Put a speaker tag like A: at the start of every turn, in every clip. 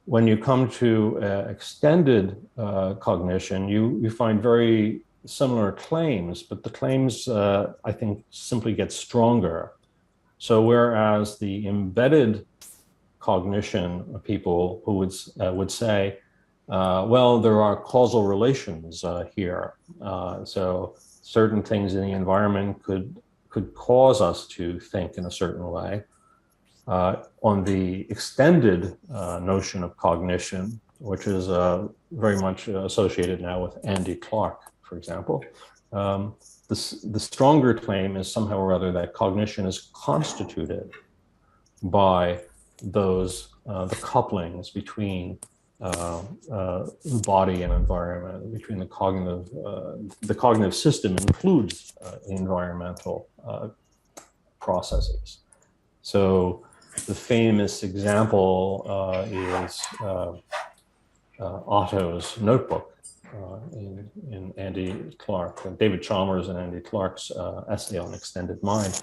A: when you come to extended cognition, you find very similar claims, but the claims, I think, simply get stronger. So whereas the embedded cognition of people who would say, well, there are causal relations here. So certain things in the environment could cause us to think in a certain way. On the extended notion of cognition, which is very much associated now with Andy Clark, for example, the stronger claim is somehow or other that cognition is constituted by those the couplings between body and environment, between the cognitive system includes environmental processes. So the famous example is Otto's notebook in Andy Clark, David Chalmers and Andy Clark's essay on extended mind,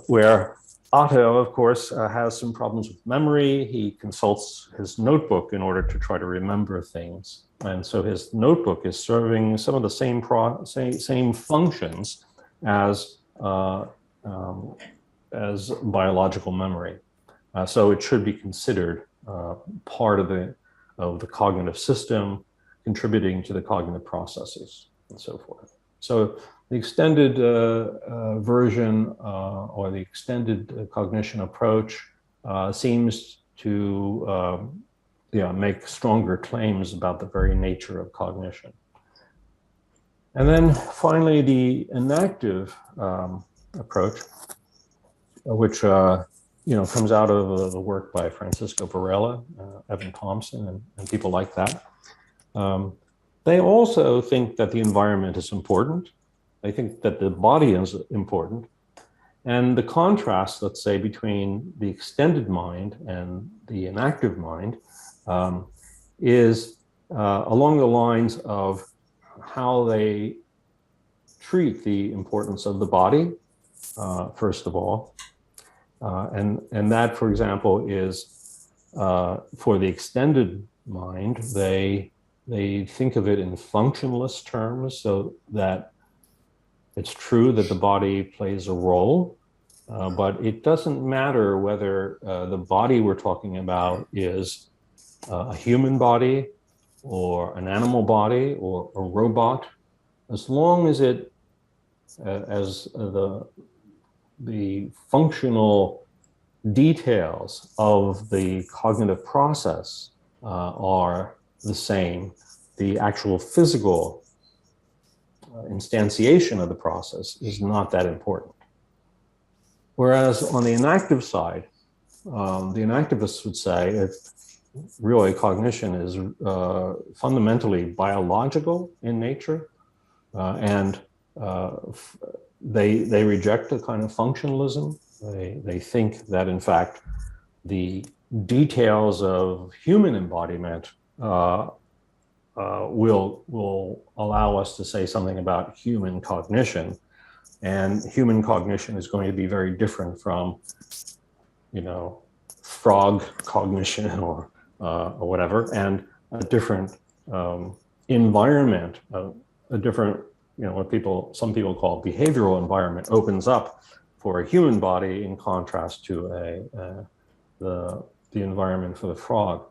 A: where Otto, of course, has some problems with memory. He consults his notebook in order to try to remember things. And so his notebook is serving some of the same functions as biological memory. So it should be considered part of the cognitive system, contributing to the cognitive processes and so forth. So the extended version or the extended cognition approach seems to make stronger claims about the very nature of cognition. And then finally, the enactive approach, which comes out of the work by Francisco Varela, Evan Thompson, and people like that. They also think that the environment is important. They think that the body is important. And the contrast, let's say, between the extended mind and the enactive mind is along the lines of how they treat the importance of the body, first of all. And that, for example, is for the extended mind, they think of it in functionalist terms, so that it's true that the body plays a role, but it doesn't matter whether the body we're talking about is a human body or an animal body or a robot, as long as it, as the functional details of the cognitive process are the same, the actual physical instantiation of the process is not that important. Whereas on the enactive side, the enactivists would say if really cognition is fundamentally biological in nature, and they reject a kind of functionalism. They think that in fact the details of human embodiment will allow us to say something about human cognition, and human cognition is going to be very different from, frog cognition or whatever, and a different environment, a different, what some people call behavioral environment opens up for a human body in contrast to the environment for the frog.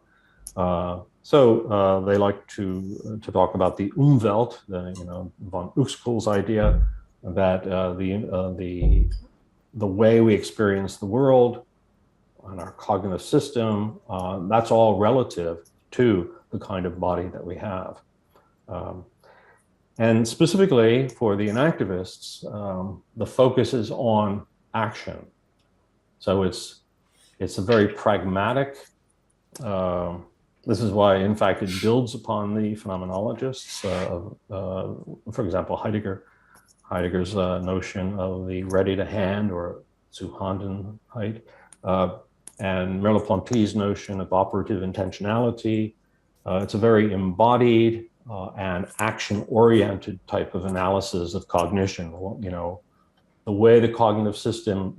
A: So they like to talk about the Umwelt, von Uexküll's idea that the way we experience the world and our cognitive system, that's all relative to the kind of body that we have. And specifically for the enactivists, the focus is on action. So it's a very pragmatic. This is why, in fact, it builds upon the phenomenologists. For example, Heidegger's notion of the ready to hand or Zuhandenheit, and Merleau-Ponty's notion of operative intentionality. It's a very embodied and action-oriented type of analysis of cognition. The way the cognitive system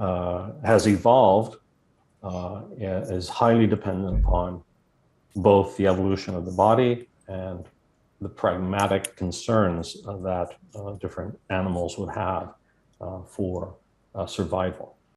A: has evolved is highly dependent upon both the evolution of the body and the pragmatic concerns that different animals would have for survival.